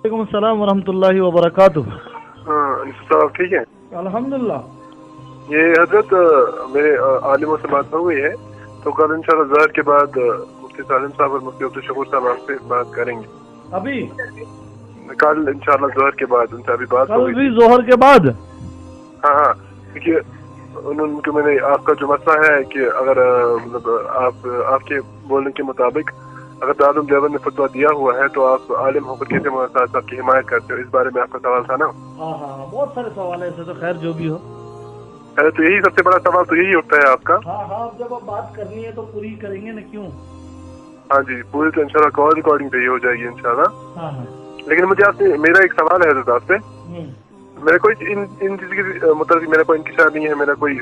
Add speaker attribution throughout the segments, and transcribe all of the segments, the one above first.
Speaker 1: वालेकुम अस्सलाम वरहमतुल्लाहि वबरकातुह।
Speaker 2: साहब ठीक है
Speaker 1: अल्हम्दुलिल्लाह।
Speaker 2: ये हजरत मेरे आलिमों से बात हो गई है, तो कल इंशाल्लाह ज़हर के बाद मुफ्ती सालिम साहब और मुफ्ती अब्दुल शकूर साहब आपसे बात करेंगे।
Speaker 1: अभी
Speaker 2: कल इंशाल्लाह ज़हर के बाद उनसे अभी बात हो
Speaker 1: कल
Speaker 2: गई।
Speaker 1: भी जोहर के बाद?
Speaker 2: हाँ, क्योंकि उनको मैंने आपका जो मसला है कि अगर मतलब आपके बोलने के मुताबिक अगर दारुल देवबंद ने फतवा दिया हुआ है तो आप आलिम होकर कैसे मौलाना साहब की हिमायत करते हो, इस बारे में आपका सवाल था ना?
Speaker 1: हाँ, बहुत सारे सवाल है ऐसे तो, खैर जो भी हो।
Speaker 2: तो यही सबसे बड़ा सवाल तो यही उठता है आपका।
Speaker 1: हाँ, अब जब बात करनी है तो पूरी करेंगे ना, क्यों?
Speaker 2: हाँ जी, पूरी तो इंशाल्लाह कॉल रिकॉर्डिंग पे ही हो जाएगी इंशाल्लाह।
Speaker 1: हाँ।
Speaker 2: लेकिन मुझे आपसे मेरा एक सवाल है हजरत आपसे। मेरा कोई इन चीज के मतलब मेरा कोई इंकिशार नहीं है, मेरा कोई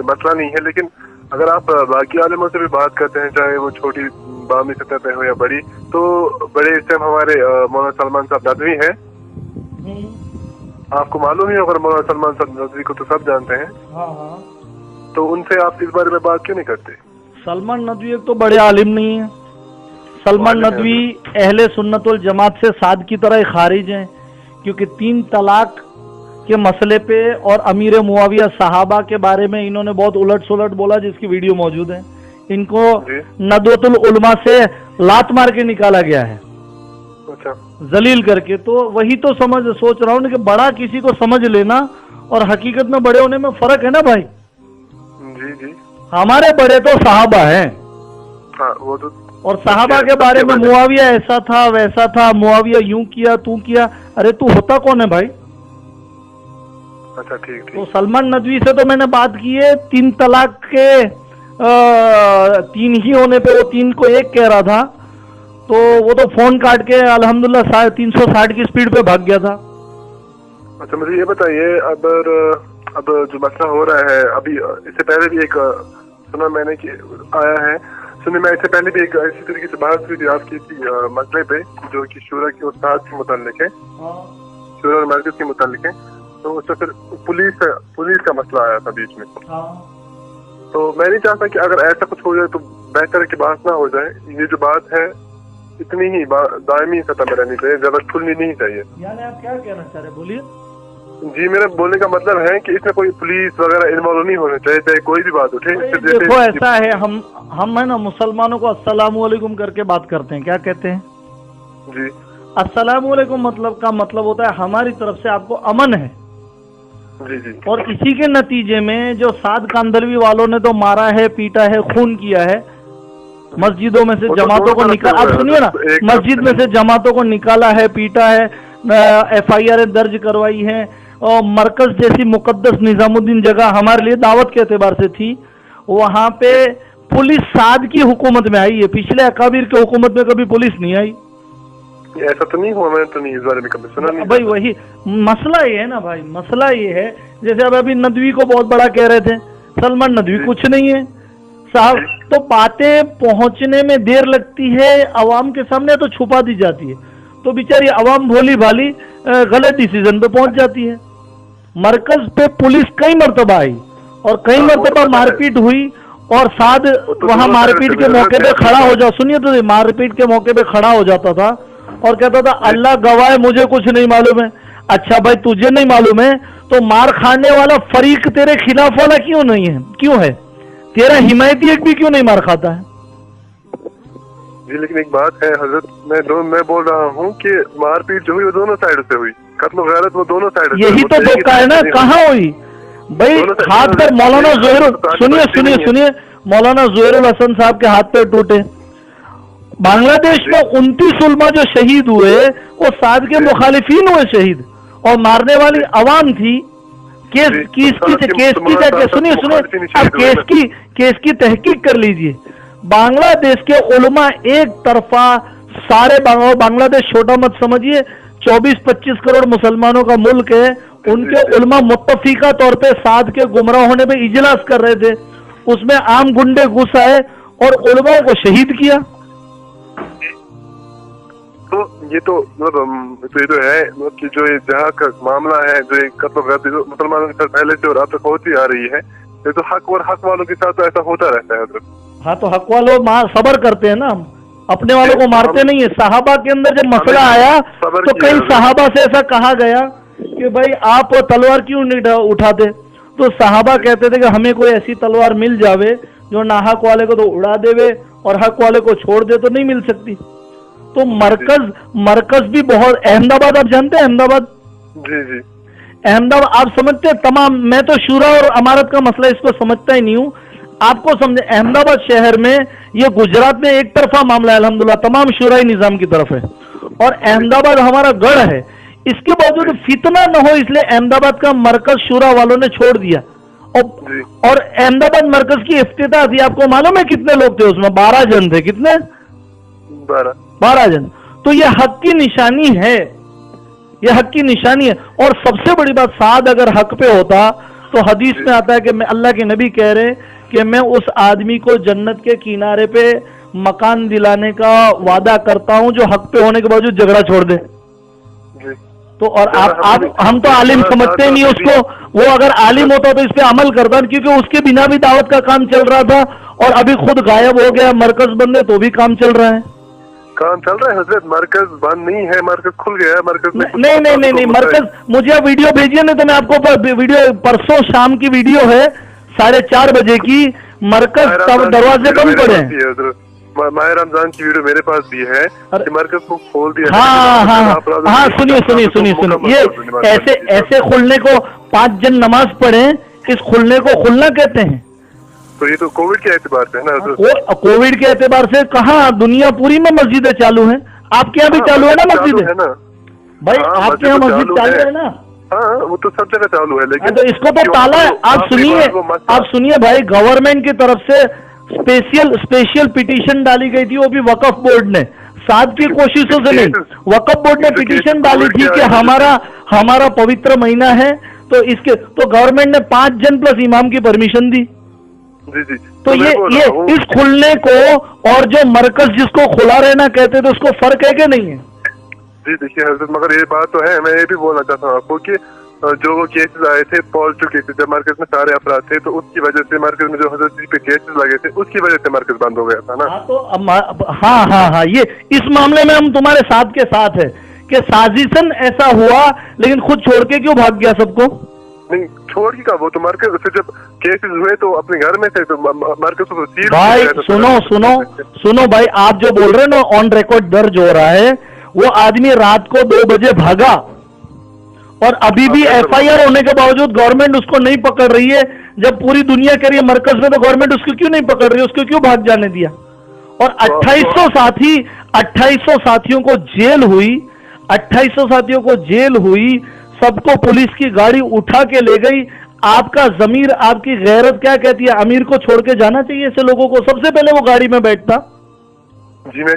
Speaker 2: मसला नहीं है, लेकिन अगर आप बाकी आलिमों से भी बात करते हैं, चाहे वो छोटी बामी सतह पे हो या बड़ी, तो बड़े इस टाइम हमारे मौलाना सलमान साहब नदवी हैं। आपको मालूम ही होगा, मौलाना सलमान साहब नदवी को तो सब जानते हैं।
Speaker 1: हाँ।
Speaker 2: तो उनसे आप इस बारे में बात क्यों नहीं करते?
Speaker 1: सलमान नदवी एक तो बड़े आलिम नहीं है। सलमान नदवी अहले सुन्नत वल जमात से साद की तरह खारिज हैं, क्योंकि 3 तलाक के मसले पे और अमीर मुआविया सहाबा के बारे में इन्होंने बहुत उलट सुलट बोला, जिसकी वीडियो मौजूद है। इनको नदवतुल उलमा से लात मार के निकाला गया है,
Speaker 2: अच्छा,
Speaker 1: जलील करके। तो वही तो सोच रहा हूँ कि बड़ा किसी को समझ लेना और हकीकत में बड़े होने में फर्क है ना भाई।
Speaker 2: जी।
Speaker 1: हमारे बड़े तो सहाबा हैं।
Speaker 2: हाँ, वो तो। और
Speaker 1: सहाबा के बारे में मुआविया ऐसा था वैसा था, मुआविया यूं किया तू किया, अरे तू होता कौन है भाई?
Speaker 2: अच्छा, ठीक।
Speaker 1: तो सलमान नदवी से तो मैंने बात की है, 3 तलाक के 3 ही होने पे वो 3 को 1 कह रहा था, तो वो तो फोन काट के अल्हम्दुलिल्लाह 360 की स्पीड पे भाग गया था।
Speaker 2: अच्छा, मुझे ये बताइए, अब जो मसला हो रहा है अभी, इससे पहले भी एक सुना मैंने कि आया है, मैं इससे पहले भी एक इसी तरीके से बात हुई थी आपकी मसले पे, जो कि शूरा के उस्ताद के मुतालिक है, शूरा और मरकज के मुतालिक है। तो उससे फिर पुलिस का मसला आया था बीच में। तो मैं नहीं चाहता कि अगर ऐसा कुछ हो जाए तो बेहतर है कि बात ना हो जाए। ये जो बात है इतनी ही दायमी सतह में रहनी चाहिए, ज्यादा खुलनी नहीं चाहिए।
Speaker 1: यानी आप क्या कहना चाह रहे, बोलिए।
Speaker 2: जी, मेरे बोलने का मतलब है कि इसमें कोई पुलिस वगैरह इन्वॉल्व नहीं होना चाहिए, चाहे कोई भी बात उठे।
Speaker 1: देखो ऐसा है, हम है ना मुसलमानों को अस्सलामु अलैकुम करके बात करते हैं, क्या कहते हैं
Speaker 2: जी?
Speaker 1: अस्सलामु अलैकुम मतलब का मतलब होता है हमारी तरफ से आपको अमन है।
Speaker 2: जी। और
Speaker 1: इसी के नतीजे में जो साद कांदलवी वालों ने तो मारा है, पीटा है, खून किया है, मस्जिदों में से जमातों को निकाला, आप सुनिए ना, मस्जिद में से जमातों को निकाला है, पीटा है, FIR दर्ज करवाई है, और मरकज जैसी मुकद्दस निजामुद्दीन जगह हमारे लिए दावत के एतबार से थी, वहाँ पे पुलिस साद की हुकूमत में आई है। पिछले अकाबिर की हुकूमत में कभी पुलिस नहीं आई।
Speaker 2: ऐसा तो नहीं हुआ, मैंने तो नहीं इस बारे में कभी सुना नहीं
Speaker 1: भाई। वही मसला ये है ना भाई, मसला ये है, जैसे अब अभी नदवी को बहुत बड़ा कह रहे थे, सलमान नदवी कुछ नहीं है साहब। तो बातें पहुंचने में देर लगती है, अवाम के सामने तो छुपा दी जाती है, तो बेचारी अवाम भोली भाली गलत डिसीजन पे पहुंच जाती है। मरकज पे पुलिस कई मरतबा आई और कई मरतबा मारपीट हुई, और साद वहां मारपीट के मौके पे खड़ा हो जा, सुनिए तो, मारपीट के मौके पे खड़ा हो जाता था और कहता था अल्लाह गवाह है मुझे कुछ नहीं मालूम है। अच्छा भाई, तुझे नहीं मालूम है तो मार खाने वाला फरीक तेरे खिलाफ वाला क्यों नहीं है, क्यों है? तेरा हिमायती एक भी क्यों नहीं मार खाता है?
Speaker 2: जी, लेकिन एक बात है हजरत, मैं बोल रहा हूँ कि मारपीट जो हुई वो दोनों साइड से हुई, कत्ल गैरत वो दोनों साइड से।
Speaker 1: यही तो धोखा है ना, कहाँ हुई भाई? हाथ पर मौलाना सुनिए मौलाना ज़ुहैरुल हसन साहब के हाथ पैर टूटे। बांग्लादेश में 29 उलमा जो शहीद हुए वो साद के मुखालिफिन हुए शहीद, और मारने वाली अवाम थी। केस की तहकीक कर लीजिए। बांग्लादेश के उलमा एक तरफा सारे बांग्लादेश छोटा मत समझिए, 24-25 करोड़ मुसलमानों का मुल्क है, उनके उलमा मुत्तफिका तौर पे साद के गुमराह होने पे इजलास कर रहे थे, उसमें आम गुंडे घुस आए और उलमाओं को शहीद किया।
Speaker 2: तो ये तो मतलब ये तो है मतलब कि जो ये जहाँ का मामला है, जो ये कत्ल मुसलमानों के साथ पहले से और अब तक होती आ रही है, ये तो हक वालों के साथ तो ऐसा होता रहता है।
Speaker 1: हाँ, तो हक वालों सबर करते हैं ना, अपने वालों को मारते नहीं है। सहाबा के अंदर जब मसला आया तो कई सहाबा से ऐसा कहा गया कि भाई आप तलवार क्यों नहीं उठाते, तो सहाबा कहते थे कि हमें कोई ऐसी तलवार मिल जावे जो ना हक वाले को तो उड़ा देवे और हक वाले को छोड़ दे, तो नहीं मिल सकती। तो मरकज भी बहुत, अहमदाबाद आप जानते हैं अहमदाबाद?
Speaker 2: जी जी
Speaker 1: अहमदाबाद आप समझते हैं तमाम, मैं तो शूरा और अमारत का मसला इसको समझता ही नहीं हूँ, आपको समझे अहमदाबाद शहर में, ये गुजरात में एक तरफा मामला है अल्हम्दुलिल्लाह, तमाम शूराई निजाम की तरफ है और अहमदाबाद हमारा गढ़ है, इसके बावजूद फितना न हो इसलिए अहमदाबाद का मरकज शूरा वालों ने छोड़ दिया। और अहमदाबाद मरकज की इफ्तिताह थी, आपको मालूम है कितने लोग थे उसमें? 12 जन थे। कितने? 12 जन। तो ये हक की निशानी है, ये हक की निशानी है। और सबसे बड़ी बात, साद अगर हक पे होता तो हदीस में आता है कि मैं, अल्लाह के नबी कह रहे कि मैं उस आदमी को जन्नत के किनारे पे मकान दिलाने का वादा करता हूं जो हक पे होने के बावजूद झगड़ा छोड़ दे। तो और आप हम तो आलिम समझते नहीं उसको, वो अगर आलिम होता तो इस पे अमल करता, क्योंकि उसके बिना भी दावत का काम चल रहा था और अभी खुद गायब हो गया, मरकज बंद है तो भी काम चल रहा है।
Speaker 2: काम चल रहा है हजरत, मरकज बंद नहीं है, मरकज खुल गया है। मरकज में
Speaker 1: नहीं मरकज, मुझे आप वीडियो भेजिए ना तो मैं आपको वीडियो, परसों शाम की वीडियो है 4:30 बजे की, मरकज तब दरवाजे बंद पड़े हैं।
Speaker 2: माह रमजान की वीडियो मेरे पास भी है कि मरकज को खोल दिया।
Speaker 1: हाँ सुनिए, ये ऐसे खुलने को 5 जन नमाज पढ़े, इस खुलने को खुलना कहते हैं।
Speaker 2: तो ये तो कोविड के एतबार से है ना?
Speaker 1: कोविड के एतबार से कहाँ, दुनिया पूरी में मस्जिदें चालू हैं। आपके यहाँ भी चालू है ना मस्जिद? है ना भाई, आपके यहाँ मस्जिद चालू है ना?
Speaker 2: हाँ, वो तो सब जगह चालू है, लेकिन
Speaker 1: तो इसको तो ताला है। आप सुनिए भाई, गवर्नमेंट की तरफ से स्पेशल पिटीशन डाली गई थी, वो भी वक्फ बोर्ड ने, साथ की कोशिशों से नहीं, वक्फ बोर्ड ने पिटीशन डाली थी कि हमारा पवित्र महीना है, तो इसके तो गवर्नमेंट ने 5 जन प्लस इमाम की परमिशन दी।
Speaker 2: जी
Speaker 1: तो ये इस खुलने को और जो मरकज जिसको खुला रहना कहते थे उसको फर्क है कि नहीं है?
Speaker 2: जी देखिए हजरत, मगर ये बात तो है, मैं ये भी बोलना चाहता हूँ आपको कि जो वो केसेस आए थे पॉजिटिव केसेस, जब मरकज में सारे अफराद थे तो उसकी वजह से मरकज में जो हजरत जी पे केसेस लगे थे उसकी वजह से मरकज बंद हो गया था ना।
Speaker 1: तो हाँ, ये इस मामले में हम तुम्हारे साथ के साथ है कि साजिशन ऐसा हुआ, लेकिन खुद छोड़ के क्यों भाग गया सबको?
Speaker 2: नहीं छोड़ के का, वो तो मरकज से जब केसेस हुए तो अपने घर में थे, तो मरकज को सील
Speaker 1: भाई सुनो भाई, आप जो बोल रहे हैं ना ऑन रिकॉर्ड दर्ज हो रहा है, वो आदमी रात को 2 बजे भागा और अभी भी FIR होने के बावजूद गवर्नमेंट उसको नहीं पकड़ रही है। जब पूरी दुनिया कह रही है मरकज में, तो गवर्नमेंट उसको क्यों नहीं पकड़ रही है? उसको क्यों भाग जाने दिया? और 2800 साथियों को जेल हुई, 2800 साथियों को जेल हुई, सबको पुलिस की गाड़ी उठा के ले गई। आपका जमीर, आपकी गैरत क्या कहती है? अमीर को छोड़ के जाना चाहिए ऐसे लोगों को? सबसे पहले वो गाड़ी में बैठता।
Speaker 2: जी मैं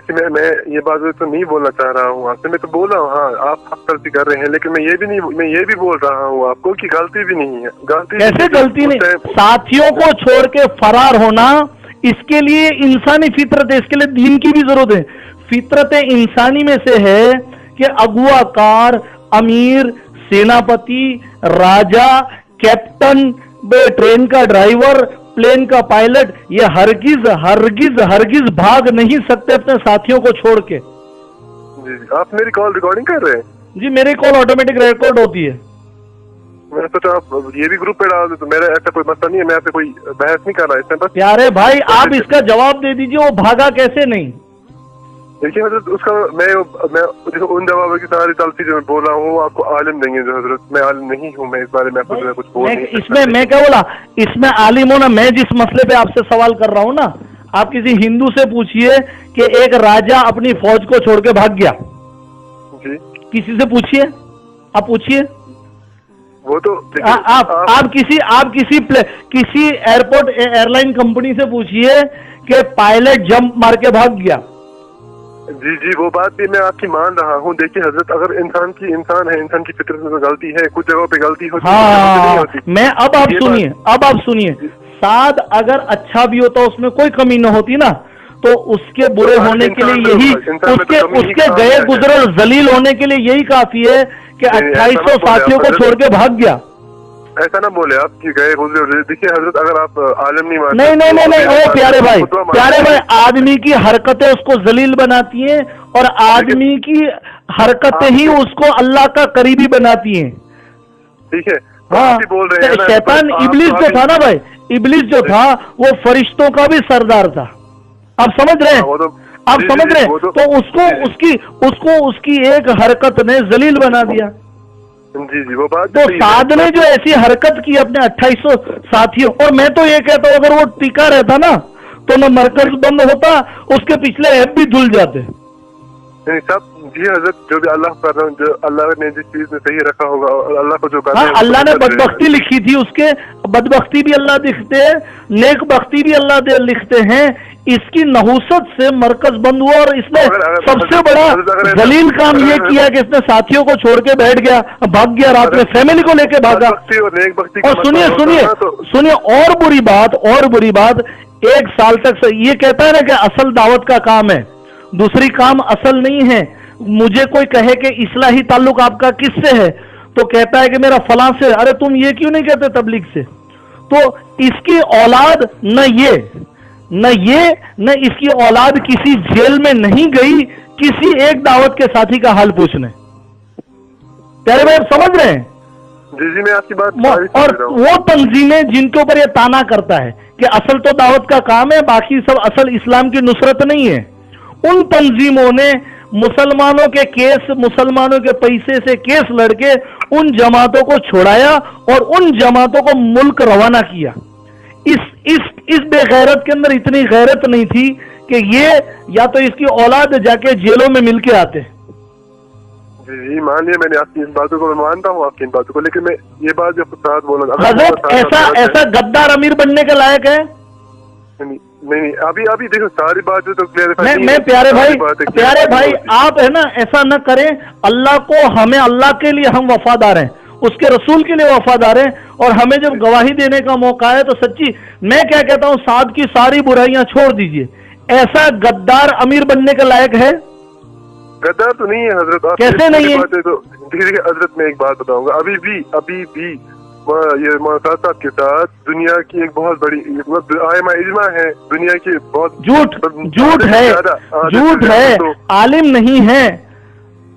Speaker 2: ये बात तो नहीं बोलना चाह रहा हूँ आपसे, मैं तो बोल रहा हूँ हाँ आप हक गलती कर रहे हैं, लेकिन मैं ये भी बोल रहा हूँ आपको कि गलती भी नहीं है।
Speaker 1: कैसे गलती नहीं? साथियों को छोड़ के फरार होना, इसके लिए इंसानी फितरत है, इसके लिए दीन की भी जरूरत है। फितरत इंसानी में से है कि अगुआकार, अमीर, सेनापति, राजा, कैप्टन, ट्रेन का ड्राइवर, प्लेन का पायलट, ये हरगिज भाग नहीं सकते अपने साथियों को छोड़ के।
Speaker 2: जी आप मेरी कॉल रिकॉर्डिंग कर रहे हैं?
Speaker 1: जी मेरी कॉल ऑटोमेटिक रिकॉर्ड होती है।
Speaker 2: मैंने सोचा आप ये भी ग्रुप पे डाल दे, तो मेरा ऐसा कोई मसला नहीं है, मैं आपसे कोई बहस नहीं कर रहा इसमें। बस
Speaker 1: प्यारे भाई आप इसका जवाब दे दीजिए, वो भागा कैसे नहीं?
Speaker 2: देखिए हजरत, उसका मैं उन जवाबों की सारी तलफी जो मैं बोल रहा हूँ आपको आलिम देंगे जो हजरत, मैं आलिम नहीं हूँ, मैं इस बारे में आपको कुछ बोल नहीं सकता।
Speaker 1: इसमें मैं क्या बोला, इसमें आलिम हो ना, मैं जिस मसले पे आपसे सवाल कर रहा हूँ ना, आप किसी हिंदू से पूछिए कि एक राजा अपनी फौज को छोड़ के भाग गया,
Speaker 2: जी
Speaker 1: किसी से पूछिए, आप पूछिए।
Speaker 2: वो तो
Speaker 1: आप किसी एयरपोर्ट एयरलाइन कंपनी से पूछिए कि पायलट जंप मार के भाग गया।
Speaker 2: जी वो बात भी मैं आपकी मान रहा हूँ। देखिए हजरत, अगर इंसान है, इंसान की फितरत में गलती है, कुछ जगहों पे गलती होती है।
Speaker 1: मैं अब आप सुनिए, साद अगर अच्छा भी होता उसमें कोई कमी न होती ना, तो उसके बुरे होने के लिए यही, उसके गए गुजरल जलील होने के लिए यही काफी है कि 2800 साथियों को छोड़ के भाग गया।
Speaker 2: ऐसा ना बोले आप कि गए गुजरे। देखिए हजरत, अगर आप आलम नहीं मानते,
Speaker 1: नहीं ओ प्यारे भाई, आदमी की हरकतें उसको जलील बनाती हैं और आदमी की हरकतें ही उसको अल्लाह का करीबी बनाती हैं।
Speaker 2: ठीक है,
Speaker 1: हाँ,
Speaker 2: बोल रहे हैं
Speaker 1: शैतान इब्लिस जो था ना भाई, इब्लिस जो था वो फरिश्तों का भी सरदार था। आप समझ रहे हैं? आप समझ रहे हैं? तो उसको उसकी एक हरकत ने जलील बना दिया।
Speaker 2: जी वो बात।
Speaker 1: तो साद ने जो ऐसी हरकत की अपने 2800 साथियों, और मैं तो ये कहता हूँ अगर वो टिका रहता ना तो न मरकज बंद होता, उसके पिछले ऐप भी धुल जाते।
Speaker 2: नहीं सब जी हजरत, जो भी अल्लाह कर रहा हूँ, जो अल्लाह ने जिस चीज में सही रखा होगा और अल्लाह को जो करना है,
Speaker 1: अल्लाह ने बदबख्ती लिखी थी, उसके बदबख्ती भी अल्लाह लिखते हैं, नेक बख्ती भी अल्लाह लिखते हैं। इसकी नहुसत से मरकज बंद हुआ और इसने सबसे बड़ा जलील काम ये किया कि इसने साथियों को छोड़ के बैठ गया, भाग गया, रात में फैमिली को लेके भागा। और सुनिए और बुरी बात, 1 साल तक ये कहता है ना कि असल दावत का काम है, दूसरी काम असल नहीं है। मुझे कोई कहे कि इस्लाही ताल्लुक आपका किससे है, तो कहता है कि मेरा फलां से। अरे तुम ये क्यों नहीं कहते तबलीग से? तो इसकी औलाद न इसकी औलाद किसी जेल में नहीं गई किसी एक दावत के साथी का हाल पूछने। प्यारे भाई, समझ रहे हैं?
Speaker 2: जी मैं आपकी बात।
Speaker 1: और वो तंजीमें जिनके ऊपर ये ताना करता है कि असल तो दावत का काम है, बाकी सब असल इस्लाम की नुसरत नहीं है, उन तंजीमों ने मुसलमानों के केस, मुसलमानों के पैसे से केस लड़के उन जमातों को छोड़ाया और उन जमातों को मुल्क रवाना किया। इस बेगैरत के अंदर इतनी गैरत नहीं थी कि ये या तो इसकी औलाद जाके जेलों में मिलके आते।
Speaker 2: जी मान लिया मैंने आपकी इस बातों को, मैं मानता हूँ आपकी इन बातों को, लेकिन मैं ये बात जो साथ बोला,
Speaker 1: हजरत ऐसा गद्दार अमीर बनने के लायक है?
Speaker 2: नहीं अभी देखो सारी बात तो क्लियर।
Speaker 1: मैं प्यारे भाई आप है ना ऐसा न करें। अल्लाह को, हमें अल्लाह के लिए हम वफादार हैं, उसके रसूल के लिए वफादार हैं, और हमें जब गवाही देने का मौका है तो सच्ची मैं क्या कहता हूँ, साद की सारी बुराइयां छोड़ दीजिए। ऐसा गद्दार अमीर बनने के लायक है?
Speaker 2: गद्दार तो नहीं है हजरत।
Speaker 1: कैसे नहीं है?
Speaker 2: तो देखिए हजरत, मैं एक बात बताऊंगा, अभी भी ये मौलाना साहब के साथ दुनिया की एक बहुत बड़ी इज्मा है, दुनिया की बहुत झूठ है, आलिम नहीं है,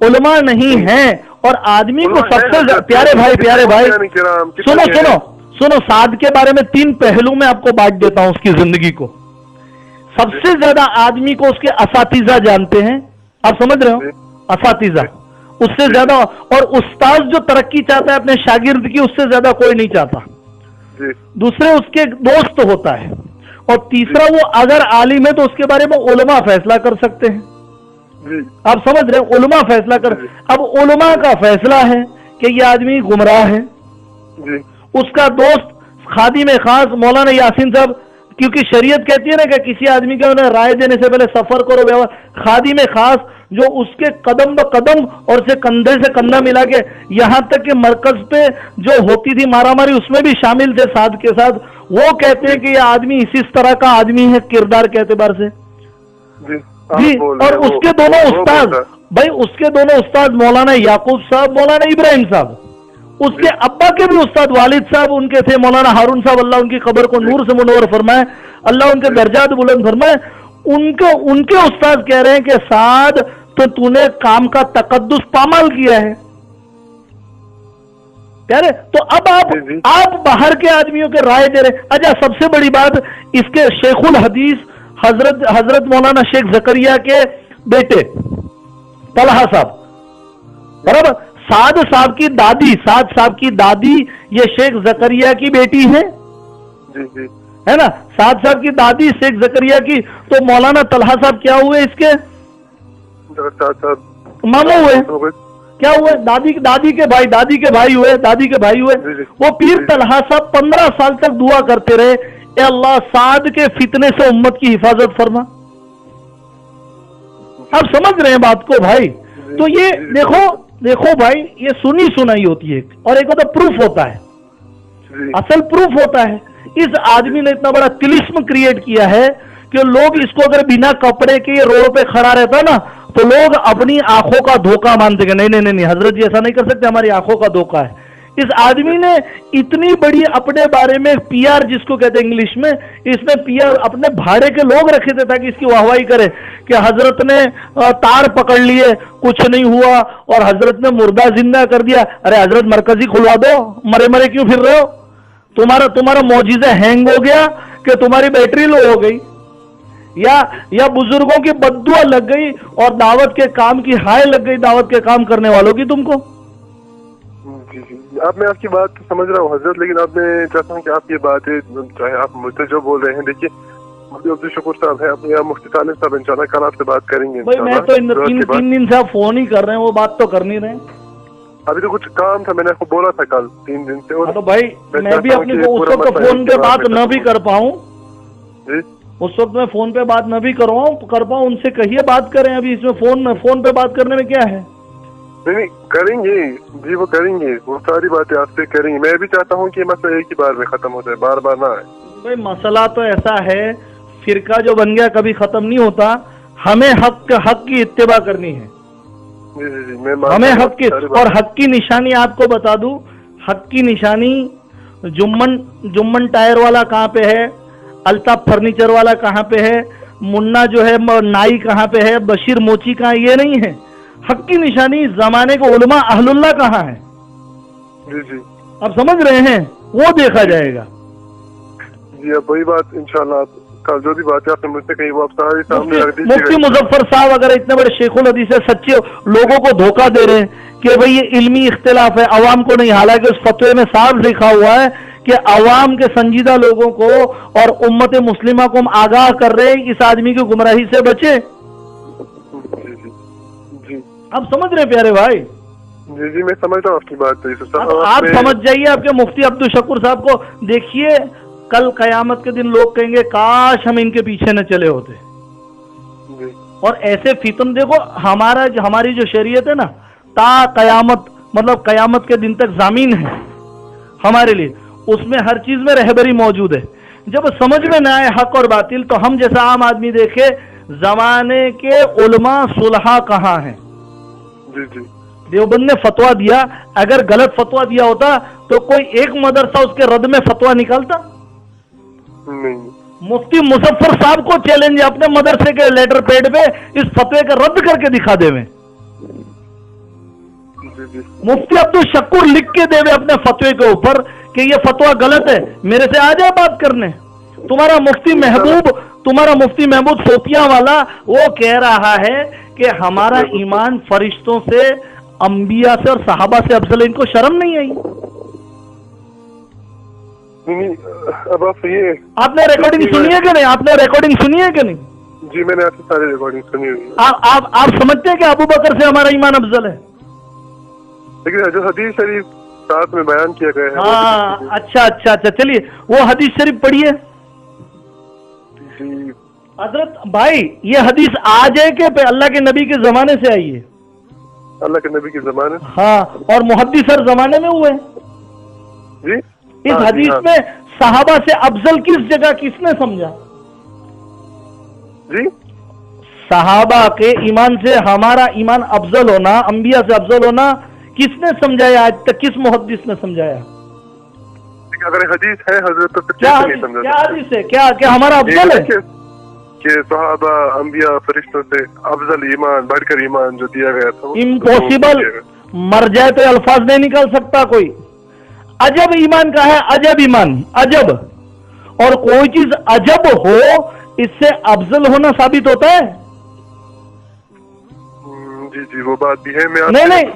Speaker 2: उलमा नहीं है, और आदमी को सबसे प्यारे भाई सुनो साद के बारे में 3 पहलू में आपको बांट देता हूं उसकी जिंदगी को। सबसे ज्यादा आदमी को उसके असातिज़ा जानते हैं, आप समझ रहे हो? असातिज़ा उससे ज्यादा, और उस्ताद जो तरक्की चाहता है अपने शागिर्द की, उससे ज्यादा कोई नहीं चाहता। दूसरे उसके दोस्त होता है, और तीसरा वो अगर आलिम है तो उसके बारे में उलमा फैसला कर सकते हैं। आप समझ रहे हैं? उलमा फैसला कर। अब उलमा का फैसला है कि ये आदमी गुमराह है। उसका दोस्त खादिम खास मौलाना यासीन साहब, क्योंकि शरीयत कहती है ना कि किसी आदमी के उन्हें राय देने से पहले सफर करो व्यवहार। खादिम खास जो उसके कदम ब कदम और से कंधे से कंधा मिला के यहाँ तक कि मरकज पे जो होती थी मारामारी उसमें भी शामिल थे साथ के साथ, वो कहते हैं कि ये आदमी इसी तरह का आदमी है किरदार के एतबार से। जी और उसके दोनों उस्ताद भाई, उसके दोनों उस्ताद मौलाना याकूब साहब, मौलाना इब्राहिम साहब, उसके अब्बा के भी उस्ताद वालिद साहब उनके थे मौलाना हारून साहब, अल्लाह उनकी कब्र को नूर से मुनव्वर फरमाए, अल्लाह उनके दर्जात बुलंद फरमाए। उनके उस्ताद कह रहे हैं कि साद तो तूने काम का तकद्दुस पामाल किया है। कह रहे तो अब आप बाहर के आदमियों के राय दे रहे। अच्छा सबसे बड़ी बात, इसके शेखुल हदीस हजरत मौलाना शेख जकरिया के बेटे तलहा साहब, बराबर, साद साहब की दादी ये शेख जकरिया की बेटी है, है ना? साद साहब की दादी शेख जकरिया की, तो मौलाना तलहा साहब क्या हुए? इसके मामू हुए। क्या हुए? दादी के भाई हुए। वो पीर तलहा साहब 15 साल तक दुआ करते रहे, ए अल्लाह साद के फितने से उम्मत की हिफाजत फरमा। आप समझ रहे हैं बात को भाई? तो ये देखो भाई, ये सुनी सुनाई होती है, और एक होता प्रूफ होता है, असल प्रूफ होता है। इस आदमी ने इतना बड़ा तिलिस्म क्रिएट किया है कि लोग इसको अगर बिना कपड़े के रोड पे खड़ा रहता ना तो लोग अपनी आंखों का धोखा मानते हैं। नहीं हजरत जी ऐसा नहीं कर सकते, हमारी आंखों का धोखा है।
Speaker 1: इस आदमी ने इतनी बड़ी अपने बारे में पीआर जिसको कहते हैं इंग्लिश में, इसने पीआर अपने भाड़े के लोग रखे थे ताकि इसकी वाहवाही करे कि हजरत ने तार पकड़ लिए, कुछ नहीं हुआ, और हजरत ने मुर्दा जिंदा कर दिया। अरे हजरत मरकजी खुलवा दो, मरे मरे क्यों फिर रहे हो? तुम्हारा मौजिज़ा हैंग हो गया कि तुम्हारी बैटरी लो हो गई, या बुजुर्गों की बद्दुआ लग गई और दावत के काम की हाय लग गई दावत के काम करने वालों की तुमको?
Speaker 2: जी जी, अब मैं आपकी बात समझ रहा हूँ हजरत, लेकिन अब मैं चाहता हूँ कि आप ये बातें, चाहे आप मुझसे जो बोल रहे हैं, देखिए मुफ्ती अब्दुल शकूर साहब है अपने, या मुफ्ती सालिम साहब इंशाल्लाह कल आपसे बात करेंगे।
Speaker 1: भाई मैं तो इन तीन दिन से आप फोन ही कर रहे हैं, वो बात तो कर नहीं रहे।
Speaker 2: अभी तो कुछ काम था, मैंने आपको बोला था कल 3 दिन से। और
Speaker 1: तो भाई मैं भी अपने उस वक्त फोन पे बात न भी कर पाऊँ, उस वक्त मैं फोन पे बात न भी कर पाऊँ, उनसे कहिए बात करें। अभी इसमें फोन पे बात करने में क्या है?
Speaker 2: नहीं करेंगे जी, वो करेंगे, वो सारी बातें आपसे करेंगे। मैं भी चाहता हूँ कि मसला एक ही बार में खत्म हो जाए, बार बार ना आए। भाई
Speaker 1: मसला तो ऐसा है, फिरका जो बन गया कभी खत्म नहीं होता। हमें हक की इत्तिबा करनी है।
Speaker 2: जी जी जी,
Speaker 1: हमें हक की, और हक की निशानी आपको बता दूं, हक की निशानी जुम्मन टायर वाला कहाँ पे है, अल्ताफ फर्नीचर वाला कहाँ पे है, मुन्ना जो है नाई कहाँ पे है, बशीर मोची कहाँ, ये नहीं है। हक की निशानी जमाने को उलमा अहलुल्लाह कहाँ है।
Speaker 2: जी जी,
Speaker 1: आप समझ रहे हैं, वो देखा जाएगा।
Speaker 2: जी अब वही बात इंशाल्लाह, कल जो भी बात है आपने मुझसे कही वो आप सारी सामने रख दीजिएगा।
Speaker 1: मुफ्ती मुजफ्फर साहब अगर इतने बड़े शेखुल हदीस है, सच्चे लोगों को धोखा दे रहे हैं कि भाई ये इल्मी इख्तिलाफ है, अवाम को नहीं, हालांकि उस फतवे में साफ लिखा हुआ है कि अवाम के संजीदा लोगों को और उम्मत मुस्लिमा को हम आगाह कर रहे हैं, इस आदमी की गुमराही से बचे।
Speaker 2: जी
Speaker 1: आप समझ रहे प्यारे भाई?
Speaker 2: जी जी, मैं समझ रहा हूँ आपकी बात।
Speaker 1: आप समझ जाइए, आपके मुफ्ती अब्दुल शकूर साहब को देखिए, कल कयामत के दिन लोग कहेंगे काश हम इनके पीछे न चले होते।
Speaker 2: जी।
Speaker 1: और ऐसे फितन देखो, हमारी जो शरीयत है ना, ता कयामत, मतलब कयामत के दिन तक जामीन है हमारे लिए, उसमें हर चीज में रहबरी मौजूद है। जब समझ में न आए हक और बातिल, तो हम जैसा आम आदमी देखे जमाने के उलमा सुलहा कहाँ हैं।
Speaker 2: जी जी,
Speaker 1: देवबंद ने फतवा दिया, अगर गलत फतवा दिया होता तो कोई एक मदरसा उसके रद्द में फतवा निकालता?
Speaker 2: नहीं।
Speaker 1: मुफ्ती मुजफ्फर साहब को चैलेंज है, अपने मदरसे के लेटर पैड पे इस फतवे का रद्द करके दिखा देवे। मुफ्ती अब्दुल शकूर लिख के देवे अपने फतवे के ऊपर कि ये फतवा गलत है, मेरे से आ जाए बात करने। तुम्हारा मुफ्ती महबूब सोपिया वाला वो कह रहा है कि हमारा ईमान फरिश्तों से, अंबिया से और सहाबा से अफजल, इनको शर्म नहीं आई।
Speaker 2: नहीं, अब आप ये
Speaker 1: आपने रिकॉर्डिंग सुनी है कि नहीं? आपने रिकॉर्डिंग सुनी है कि नहीं?
Speaker 2: जी मैंने आपकी सारी रिकॉर्डिंग सुनी हुई।
Speaker 1: आप समझते हैं कि अबू बकर से हमारा ईमान अफजल है?
Speaker 2: लेकिन जो हदीस शरीफ साथ में बयान किया गया है।
Speaker 1: हाँ, अच्छा, चलिए वो हदीस शरीफ पढ़िए।
Speaker 2: जी
Speaker 1: हजरत भाई, ये हदीस आज है कि अल्लाह के नबी के जमाने से आई है?
Speaker 2: अल्लाह के नबी के जमाने।
Speaker 1: हाँ, और मुहद्दिसर जमाने में हुए
Speaker 2: जी।
Speaker 1: इस हदीस में सहाबा से अफजल किस जगह किसने समझा?
Speaker 2: जी,
Speaker 1: सहाबा के ईमान से हमारा ईमान अफजल होना, अंबिया से अफजल होना किसने समझाया आज तक? किस मुहद्दिस ने समझाया?
Speaker 2: अगर हदीस है हजरत तो
Speaker 1: क्या हदीस है? क्या हमारा अफजल है
Speaker 2: कि सहाबा अंबिया फरिश्तों से अफजल ईमान, बढ़कर ईमान जो दिया गया था?
Speaker 1: इम्पॉसिबल, मर जाए तो अल्फाज नहीं निकाल सकता कोई। अजब ईमान का है, अजब ईमान, अजब। और कोई चीज अजब हो, इससे अफजल होना साबित होता है?
Speaker 2: जी जी, वो बात भी है।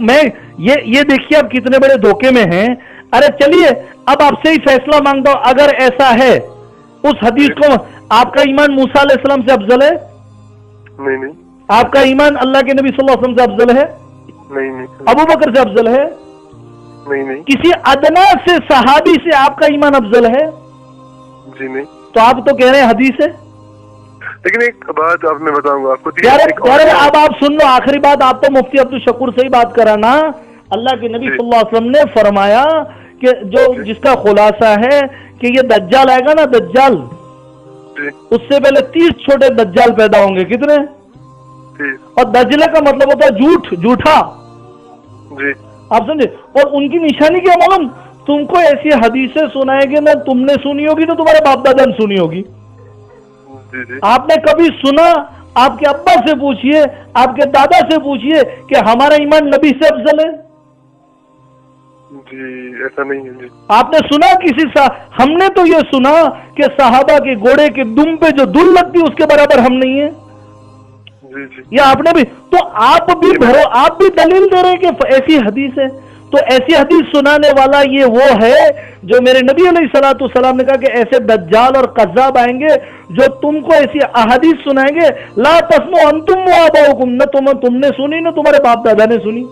Speaker 1: मैं ये देखिए आप कितने बड़े धोखे में हैं। अरे चलिए, अब आपसे ही फैसला मांगता हूं, अगर ऐसा है उस हदीस को, आपका ईमान मूसा अलैहिस्सलाम से अफजल है?
Speaker 2: नहीं।
Speaker 1: आपका ईमान अल्लाह के नबी सल्लल्लाहु अलैहि वसल्लम से अफजल है?
Speaker 2: नहीं।
Speaker 1: अबू बकर से अफजल है?
Speaker 2: नहीं।
Speaker 1: किसी अदना से सहाबी से आपका ईमान अफजल है?
Speaker 2: जी नहीं।
Speaker 1: तो आप तो कह रहे हैं हदीस है।
Speaker 2: लेकिन एक बात अब मैं बताऊंगा आपको।
Speaker 1: अब आप सुन लो, आखिरी बात, आप तो मुफ्ती अब्दुल शकूर से ही बात कराना। अल्लाह के नबी सल्लल्लाहु अलैहि वसल्लम ने फरमाया कि जिसका खुलासा है कि ये दज्जाल आएगा ना, दज्जाल, उससे पहले 30 छोटे दज्जाल पैदा होंगे। कितने? और दज्जले का मतलब होता है झूठा। आप समझे। और उनकी निशानी क्या मालूम, तुमको ऐसी हदीसें सुनाएंगे ना, तुमने सुनी होगी तो तुम्हारे बाप दादा ने सुनी होगी।
Speaker 2: जी जी
Speaker 1: आपने कभी सुना, आपके अब्बा से पूछिए, आपके दादा से पूछिए कि हमारा ईमान नबी से अफजल है।
Speaker 2: जी, ऐसा नहीं है जी।
Speaker 1: आपने सुना किसी हमने तो ये सुना कि सहाबा के घोड़े के दुम पे जो दुल लगती उसके बराबर हम नहीं है।
Speaker 2: जी जी
Speaker 1: या आपने भी, तो आप भी दलील दे रहे हैं कि ऐसी हदीस है। तो ऐसी हदीस सुनाने वाला ये वो है जो मेरे नबी अलैहिस्सलातु वस्सलाम ने कहा कि ऐसे दज्जाल और कज़्ज़ाब आएंगे जो तुमको ऐसी अहादीस सुनाएंगे, ला तस्मु अंतुम व आबाउकुम, न तुमने सुनी न तुम्हारे बाप दादा ने सुनी।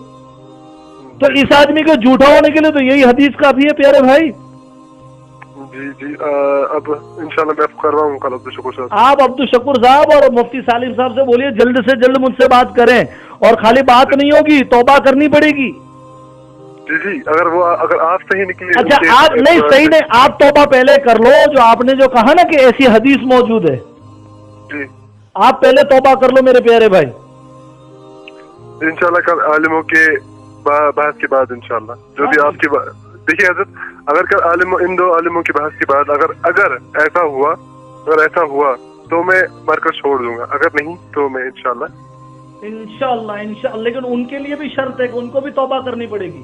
Speaker 1: तो इस आदमी को झूठा होने के लिए तो यही हदीस काफी है प्यारे भाई।
Speaker 2: जी जी अब इंशाल्लाह मैं आपको करवाऊँ कल अब्दुल शकूर साहब।
Speaker 1: आप अब्दुल शकूर साहब और मुफ्ती सालिम साहब से बोलिए जल्द से जल्द मुझसे बात करें, और खाली बात नहीं होगी, तौबा करनी पड़ेगी।
Speaker 2: जी जी, अगर आप सही निकली।
Speaker 1: अच्छा आप नहीं सही नहीं, आप तौबा पहले कर लो। जो आपने जो कहा ना कि ऐसी हदीस मौजूद है,
Speaker 2: जी
Speaker 1: आप पहले तौबा कर लो मेरे प्यारे भाई।
Speaker 2: इंशाल्लाह कल आलिमों के बहस के बाद इंशाल्लाह जो भी आपकी देखिए हजरत, अगर कल इन दो आलिमों की बहस के बाद अगर ऐसा हुआ तो मैं मरकज छोड़ दूंगा, अगर नहीं तो मैं इंशाल्लाह।
Speaker 1: लेकिन उनके लिए भी शर्त है कि उनको भी तौबा करनी पड़ेगी।